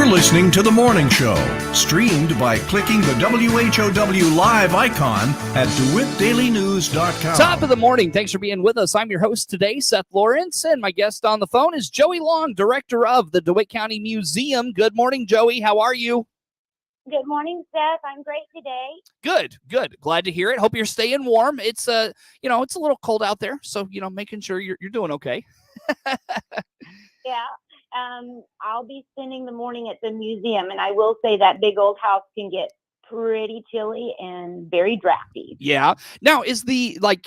You're listening to The Morning Show, streamed by clicking the WHOW live icon at DeWittDailyNews.com. Top of the morning. Thanks for being with us. I'm your host today, Seth Lawrence, and my guest on the phone is Joey Long, director of the DeWitt County Museum. Good morning, Joey. How are you? Good morning, Seth. I'm great today. Good. Glad to hear it. Hope you're staying warm. It's it's a little cold out there, so making sure you're doing okay. Yeah. I'll be spending the morning at the museum, and I will say that big old house can get pretty chilly and very drafty. Yeah. Now,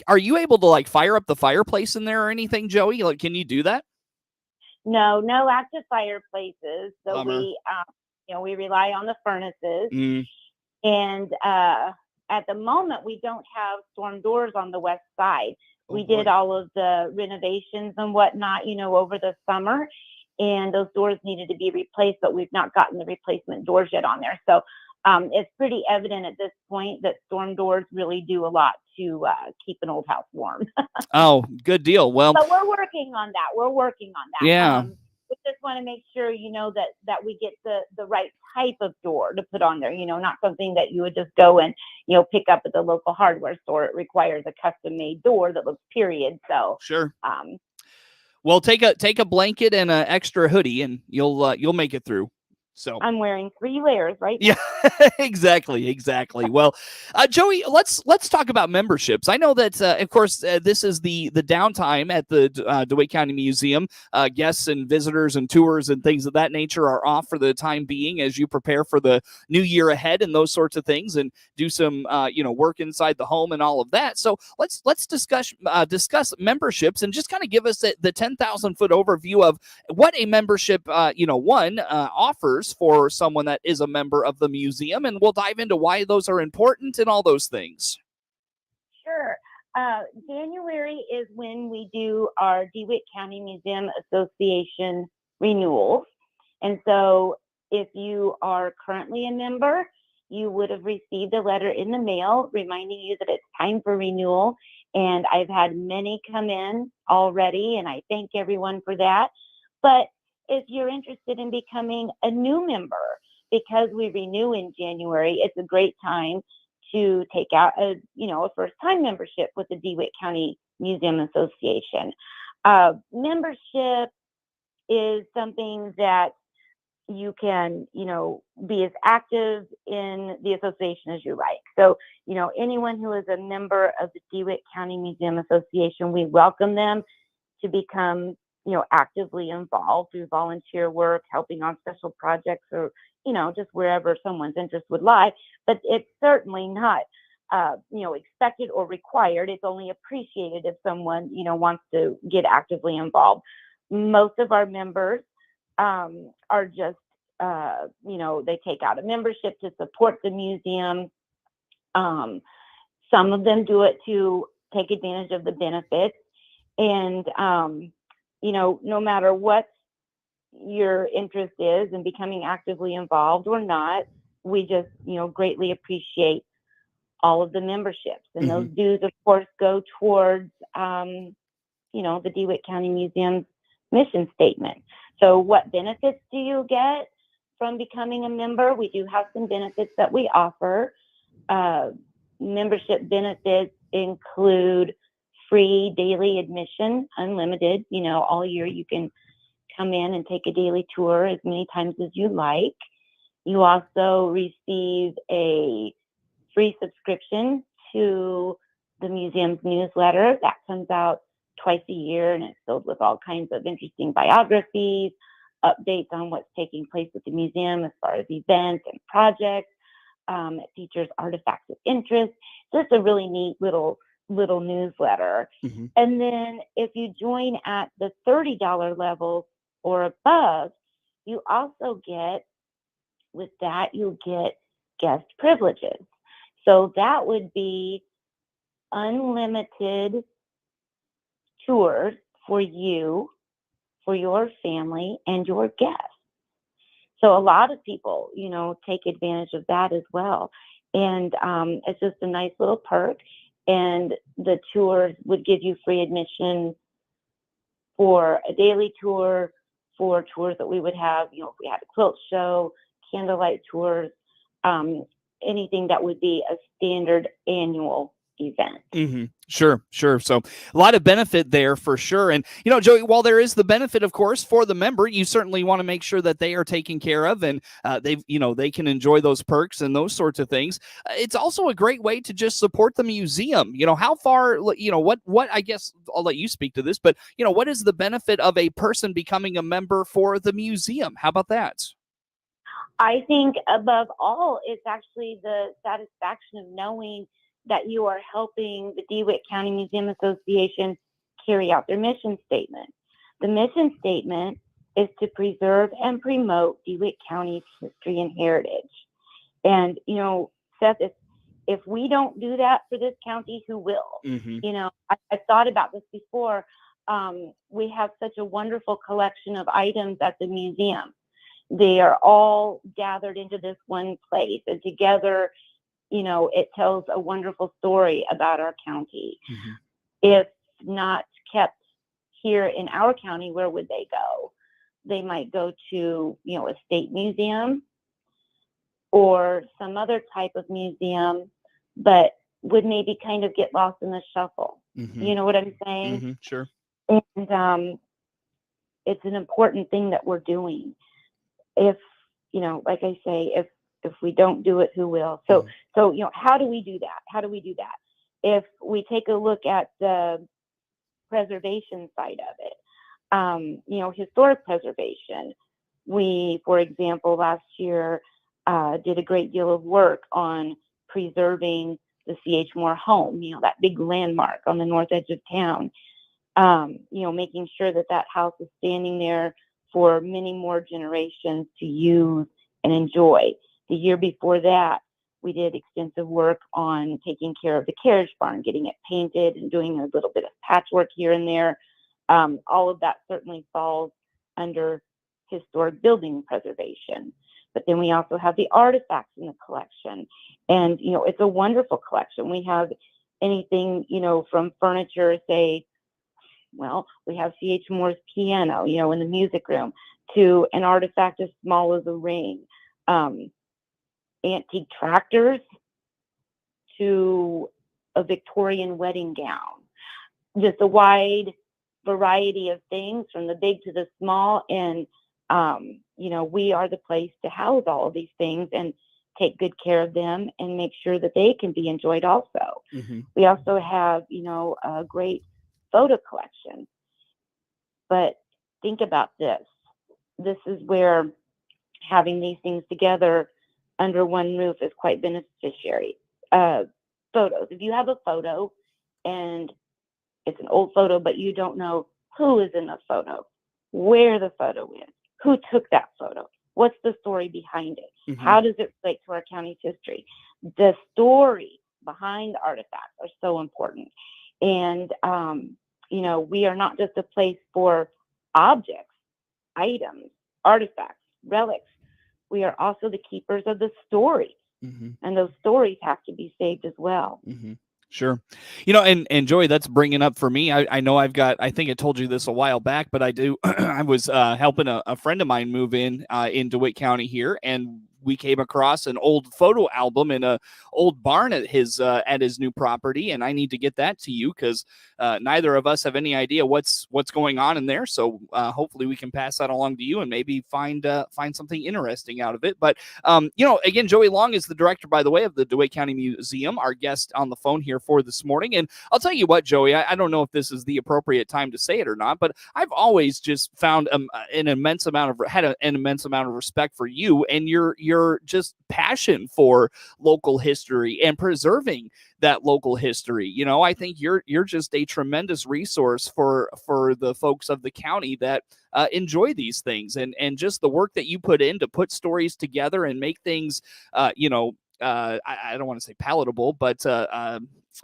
are you able to fire up the fireplace in there or anything, Joey? Can you do that? No active fireplaces. So Bummer. we rely on the furnaces. Mm. And at the moment, we don't have storm doors on the west side. We did all of the renovations and whatnot, over the summer, and those doors needed to be replaced, but we've not gotten the replacement doors yet on there. So it's pretty evident at this point that storm doors really do a lot to keep an old house warm. Oh, good deal. Well, but we're working on that. Yeah. We just want to make sure, that we get the right type of door to put on there, not something that you would just go and, pick up at the local hardware store. It requires a custom made door that looks period. So sure. Well, take a blanket and an extra hoodie, and you'll make it through. So I'm wearing 3 layers right now. Yeah, exactly. Well, Joey, let's talk about memberships. I know that, of course, this is the downtime at the DeWitt County Museum. Guests and visitors and tours and things of that nature are off for the time being as you prepare for the new year ahead and those sorts of things, and do some work inside the home and all of that. So let's discuss memberships and just kind of give us the 10,000-foot overview of what a membership offers for someone that is a member of the museum, and we'll dive into why those are important and all those things. Sure. January is when we do our DeWitt County Museum Association renewals. And so if you are currently a member, you would have received a letter in the mail reminding you that it's time for renewal. And I've had many come in already, and I thank everyone for that. But if you're interested in becoming a new member, because we renew in January, it's a great time to take out a first-time membership with the DeWitt County Museum Association. Membership is something that you can, be as active in the association as you like. So, anyone who is a member of the DeWitt County Museum Association, we welcome them to become actively involved through volunteer work, helping on special projects, or, just wherever someone's interest would lie. But it's certainly not, expected or required. It's only appreciated if someone, wants to get actively involved. Most of our members are just, they take out a membership to support the museum. Some of them do it to take advantage of the benefits. And, no matter what your interest is in becoming actively involved or not, we just, greatly appreciate all of the memberships. And those dues, of course, go towards, the DeWitt County Museum's mission statement. So what benefits do you get from becoming a member? We do have some benefits that we offer. Membership benefits include free daily admission, unlimited, all year. You can come in and take a daily tour as many times as you like. You also receive a free subscription to the museum's newsletter that comes out twice a year, and it's filled with all kinds of interesting biographies, updates on what's taking place at the museum as far as events and projects. It features artifacts of interest. So it's a really neat little newsletter. And then if you join at the $30 level or above, you also get, with that, you'll get guest privileges. So that would be unlimited tours for you, for your family, and your guests. So a lot of people, take advantage of that as well. And it's just a nice little perk. And the tours would give you free admission for a daily tour, for tours that we would have. If we had a quilt show, candlelight tours, anything that would be a standard annual event. Mm-hmm. Sure. So a lot of benefit there for sure. And, Joey, while there is the benefit, of course, for the member, you certainly want to make sure that they are taken care of and they can enjoy those perks and those sorts of things. It's also a great way to just support the museum. How far, what, I guess I'll let you speak to this, but, what is the benefit of a person becoming a member for the museum? How about that? I think above all, it's actually the satisfaction of knowing that you are helping the DeWitt County Museum Association carry out their mission statement. The mission statement is to preserve and promote DeWitt County's history and heritage. And, Seth, if we don't do that for this county, who will? Mm-hmm. I thought about this before. We have such a wonderful collection of items at the museum. They are all gathered into this one place, and together, it tells a wonderful story about our county. Mm-hmm. If not kept here in our county, where would they go? They might go to, a state museum or some other type of museum, but would maybe kind of get lost in the shuffle. Mm-hmm. You know what I'm saying? Mm-hmm. Sure. And it's an important thing that we're doing. If, like I say, if we don't do it, who will? So, how do we do that? If we take a look at the preservation side of it, historic preservation, we, for example, last year did a great deal of work on preserving the C.H. Moore home, that big landmark on the north edge of town, making sure that house is standing there for many more generations to use and enjoy. The year before that, we did extensive work on taking care of the carriage barn, getting it painted and doing a little bit of patchwork here and there. All of that certainly falls under historic building preservation. But then we also have the artifacts in the collection. And, it's a wonderful collection. We have anything, from furniture, we have C.H. Moore's piano, in the music room, to an artifact as small as a ring. Antique tractors to a Victorian wedding gown, just a wide variety of things from the big to the small. And, we are the place to house all of these things and take good care of them and make sure that they can be enjoyed also. Mm-hmm. We also have, a great photo collection. But think about this. This is where having these things together under one roof is quite beneficiary. Photos. If you have a photo and it's an old photo, but you don't know who is in the photo, where the photo is, who took that photo, what's the story behind it, Mm-hmm. how does it relate to our county's history? The story behind the artifacts are so important. And, we are not just a place for objects, items, artifacts, relics. We are also the keepers of the stories. Mm-hmm. And those stories have to be saved as well. Mm-hmm. Sure. And Joey, that's bringing up for me. I know I think I told you this a while back, but I was helping a friend of mine move in DeWitt County here, and we came across an old photo album in a old barn at his new property, and I need to get that to you because neither of us have any idea what's going on in there. So hopefully we can pass that along to you and maybe find something interesting out of it. But again, Joey Long is the director, by the way, of the DeWitt County Museum, our guest on the phone here for this morning. And I'll tell you what, Joey, I don't know if this is the appropriate time to say it or not, but I've always just found an immense amount of respect for you and your just passion for local history and preserving that local history. I think you're just a tremendous resource for the folks of the county that enjoy these things and just the work that you put in to put stories together and make things I don't want to say palatable, but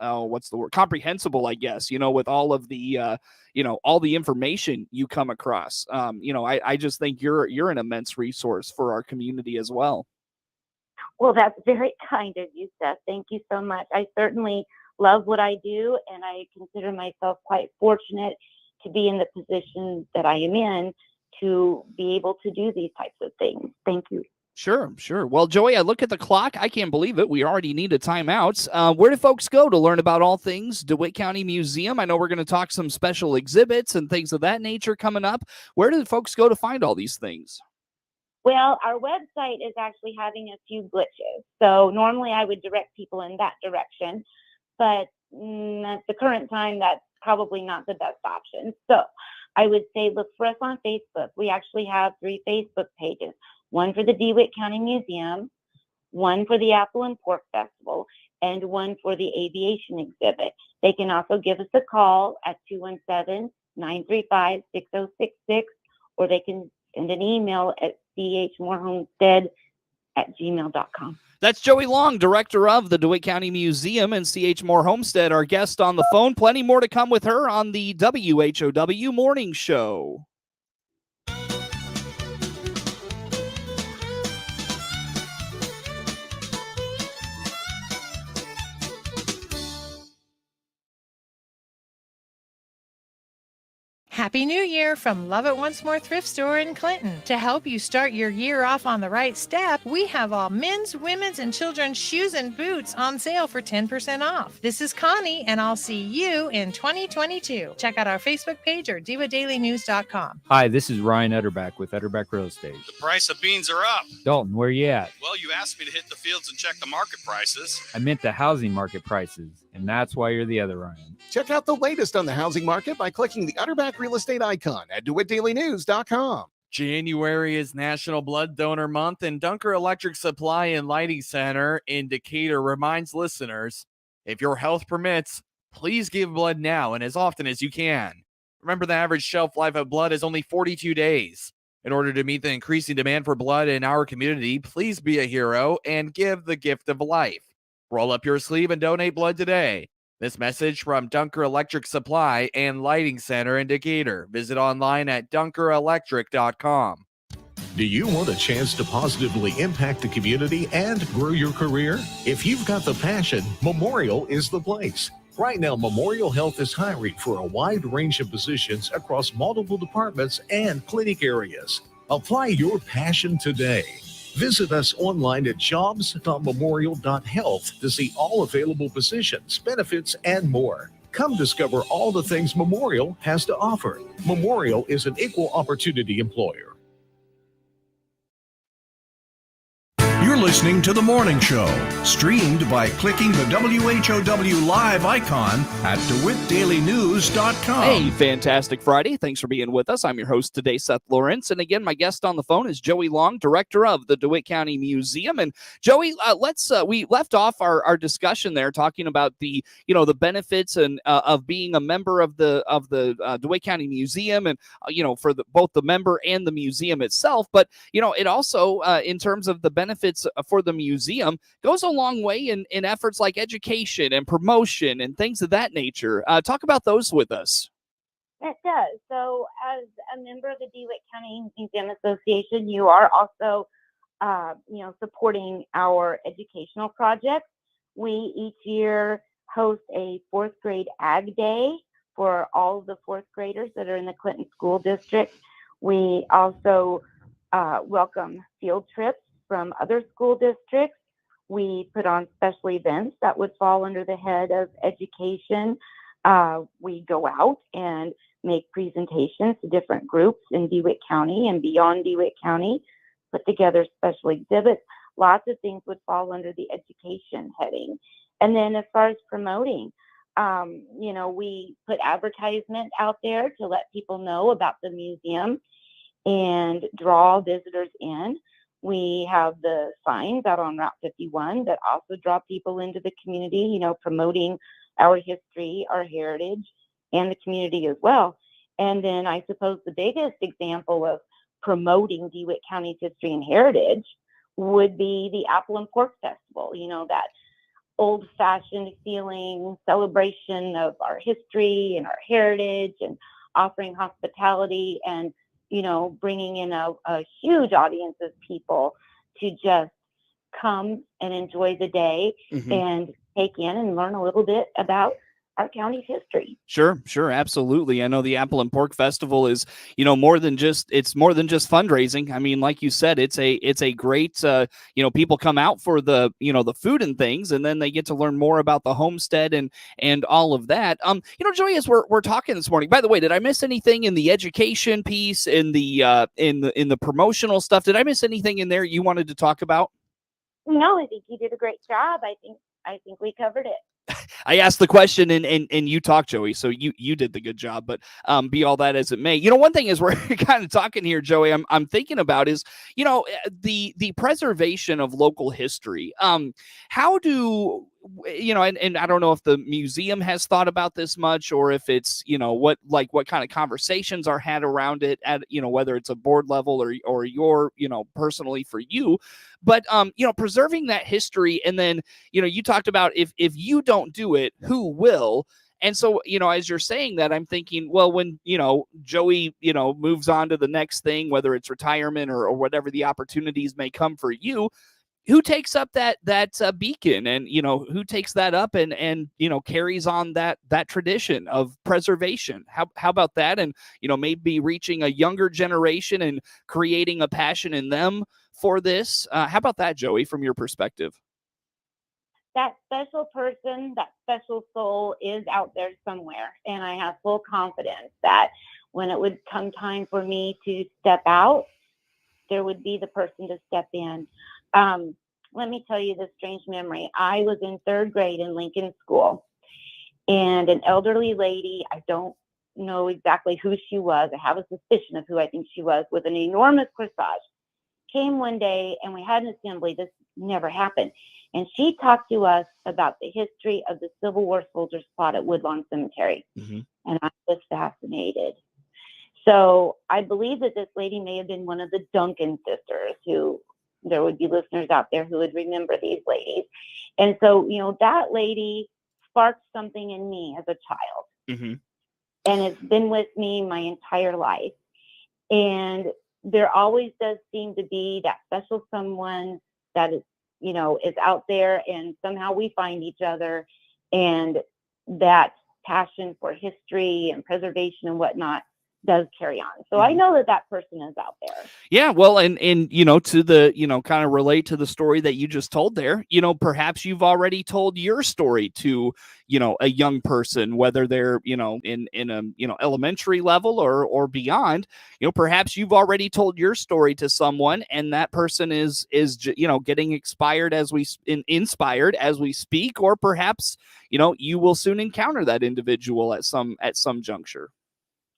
what's the word? Comprehensible, I guess, with all of the, all the information you come across. I just think you're an immense resource for our community as well. Well, that's very kind of you, Seth. Thank you so much. I certainly love what I do, and I consider myself quite fortunate to be in the position that I am in to be able to do these types of things. Thank you. Sure. Well, Joey, I look at the clock. I can't believe it. We already need a timeout. Where do folks go to learn about all things DeWitt County Museum? I know we're going to talk some special exhibits and things of that nature coming up. Where do folks go to find all these things? Well, our website is actually having a few glitches. So normally I would direct people in that direction, but at the current time, that's probably not the best option. So I would say look for us on Facebook. We actually have 3 Facebook pages. One for the DeWitt County Museum, one for the Apple and Pork Festival, and one for the aviation exhibit. They can also give us a call at 217-935-6066, or they can send an email at chmorehomestead@gmail.com. That's Joey Long, director of the DeWitt County Museum, and C.H. Moore Homestead, our guest on the phone. Plenty more to come with her on the WHOW Morning Show. Happy New Year from Love It Once More Thrift Store in Clinton. To help you start your year off on the right step, we have all men's, women's, and children's shoes and boots on sale for 10% off. This is Connie, and I'll see you in 2022. Check out our Facebook page or DeWittDailyNews.com. Hi, this is Ryan Utterback with Utterback Real Estate. The price of beans are up. Dalton, where you at? Well, you asked me to hit the fields and check the market prices. I meant the housing market prices, and that's why you're the other Ryan. Check out the latest on the housing market by clicking the Utterback Real Estate icon at DeWittDailyNews.com. January is National Blood Donor Month, and Dunker Electric Supply and Lighting Center in Decatur reminds listeners, if your health permits, please give blood now and as often as you can. Remember, the average shelf life of blood is only 42 days. In order to meet the increasing demand for blood in our community, please be a hero and give the gift of life. Roll up your sleeve and donate blood today. This message from Dunker Electric Supply and Lighting Center in Decatur. Visit online at dunkerelectric.com. Do you want a chance to positively impact the community and grow your career? If you've got the passion, Memorial is the place. Right now, Memorial Health is hiring for a wide range of positions across multiple departments and clinic areas. Apply your passion today. Visit us online at jobs.memorial.health to see all available positions, benefits, and more. Come discover all the things Memorial has to offer. Memorial is an equal opportunity employer. You're listening to The Morning Show, streamed by clicking the WHOW Live icon at DeWittDailyNews.com. Hey, fantastic Friday. Thanks for being with us. I'm your host today, Seth Lawrence. And again, my guest on the phone is Joey Long, director of the DeWitt County Museum. And Joey, we left off our discussion there talking about the benefits and of being a member of the DeWitt County Museum, and for both the member and the museum itself. But it also in terms of the benefits for the museum goes a long way in efforts like education and promotion and things of that nature. Talk about those with us. It does. So as a member of the DeWitt County Museum Association, you are also, supporting our educational projects. We each year host a 4th grade Ag Day for all of the 4th graders that are in the Clinton School District. We also welcome field trips from other school districts. We put on special events that would fall under the head of education. We go out and make presentations to different groups in DeWitt County and beyond DeWitt County, put together special exhibits. Lots of things would fall under the education heading. And then as far as promoting, we put advertisement out there to let people know about the museum and draw visitors in. We have the signs out on Route 51 that also draw people into the community, promoting our history, our heritage, and the community as well. And then I suppose the biggest example of promoting DeWitt County's history and heritage would be the Apple and Pork Festival, that old-fashioned feeling celebration of our history and our heritage, and offering hospitality and bringing in a huge audience of people to just come and enjoy the day and take in and learn a little bit about our county's history. Sure, absolutely. I know the Apple and Pork Festival is, more than just fundraising. I mean, like you said, it's a great, people come out for the, the food and things, and then they get to learn more about the homestead and all of that. Joey, as we're talking this morning, by the way, did I miss anything in the education piece, in the in the promotional stuff? Did I miss anything in there you wanted to talk about? No, I think you did a great job. I think we covered it. I asked the question and you talked, Joey, so you did the good job, but be all that as it may. One thing is we're kind of talking here, Joey, I'm thinking about is, the preservation of local history. How do, and I don't know if the museum has thought about this much, or if it's, what kind of conversations are had around it at, whether it's a board level or your, personally for you, but, preserving that history. And then, you talked about if you don't do it, who will? And so, as you're saying that, I'm thinking, well, when, Joey, moves on to the next thing, whether it's retirement or whatever the opportunities may come for you, who takes up that beacon, and, who takes that up and carries on that tradition of preservation? How about that? And, maybe reaching a younger generation and creating a passion in them for this. How about that, Joey, from your perspective? That special person, that special soul is out there somewhere. And I have full confidence that when it would come time for me to step out, there would be the person to step in. Let me tell you this strange memory. I was in 3rd grade in Lincoln School, and an elderly lady, I don't know exactly who she was. I have a suspicion of who I think she was, with an enormous corsage, came one day, and we had an assembly. This never happened. And she talked to us about the history of the Civil War soldiers' plot at Woodlawn Cemetery. Mm-hmm. And I was fascinated. So I believe that this lady may have been one of the Duncan sisters, who there would be listeners out there who would remember these ladies. And so, that lady sparked something in me as a child. Mm-hmm. And it's been with me my entire life. And there always does seem to be that special someone that is, is out there, and somehow we find each other, and that passion for history and preservation and whatnot does carry on. So I know that person is out there. Yeah, well, and to the, kind of relate to the story that you just told there, perhaps you've already told your story to, a young person, whether they're, in a, elementary level or beyond. Perhaps you've already told your story to someone, and that person is getting inspired as we speak, or perhaps, you will soon encounter that individual at some juncture.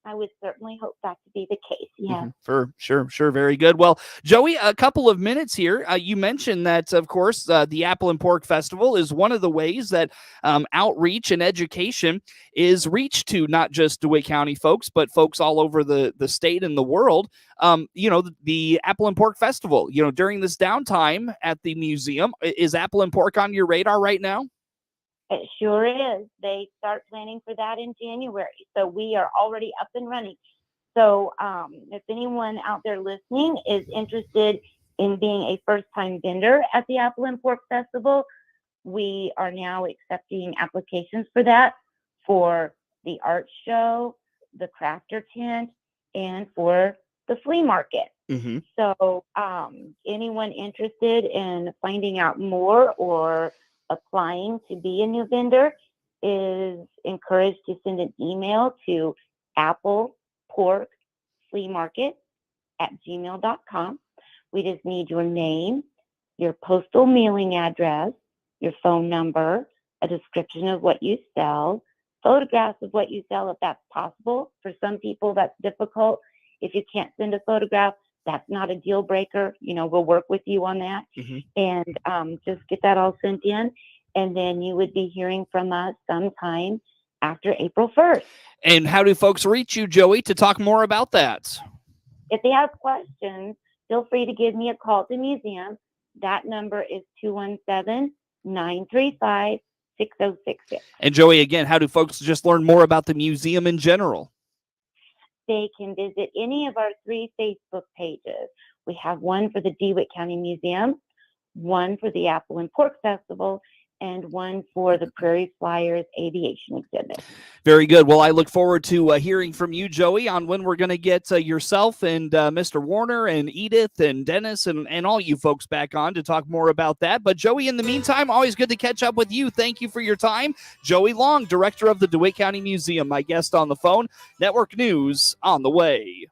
I would certainly hope that to be the case. Yeah. For sure. Very good. Well, Joey, a couple of minutes here. You mentioned that, of course, the Apple and Pork Festival is one of the ways that outreach and education is reached to not just DeWitt County folks, but folks all over the state and the world. The Apple and Pork Festival, during this downtime at the museum, is Apple and Pork on your radar right now? It sure is. They start planning for that in January. So we are already up and running. So if anyone out there listening is interested in being a first-time vendor at the Apple and Pork Festival, we are now accepting applications for that, for the art show, the crafter tent, and for the flea market. Mm-hmm. So anyone interested in finding out more or applying to be a new vendor is encouraged to send an email to appleporkfleamarket@gmail.com. We just need your name, your postal mailing address, your phone number, a description of what you sell, photographs of what you sell if that's possible. For some people, that's difficult. If you can't send a photograph, that's not a deal breaker. We'll work with you on that. Mm-hmm. And just get that all sent in. And then you would be hearing from us sometime after April 1st. And how do folks reach you, Joey, to talk more about that? If they have questions, feel free to give me a call at the museum. That number is 217-935-6066. And Joey, again, how do folks just learn more about the museum in general? They can visit any of our 3 Facebook pages. We have one for the DeWitt County Museum, one for the Apple and Pork Festival, and one for the Prairie Flyers Aviation exhibit. Very good. Well, I look forward to hearing from you, Joey, on when we're going to get yourself and Mr. Warner and Edith and Dennis and all you folks back on to talk more about that. But Joey, in the meantime, always good to catch up with you. Thank you for your time. Joey Long, director of the DeWitt County Museum, my guest on the phone. Network News on the way.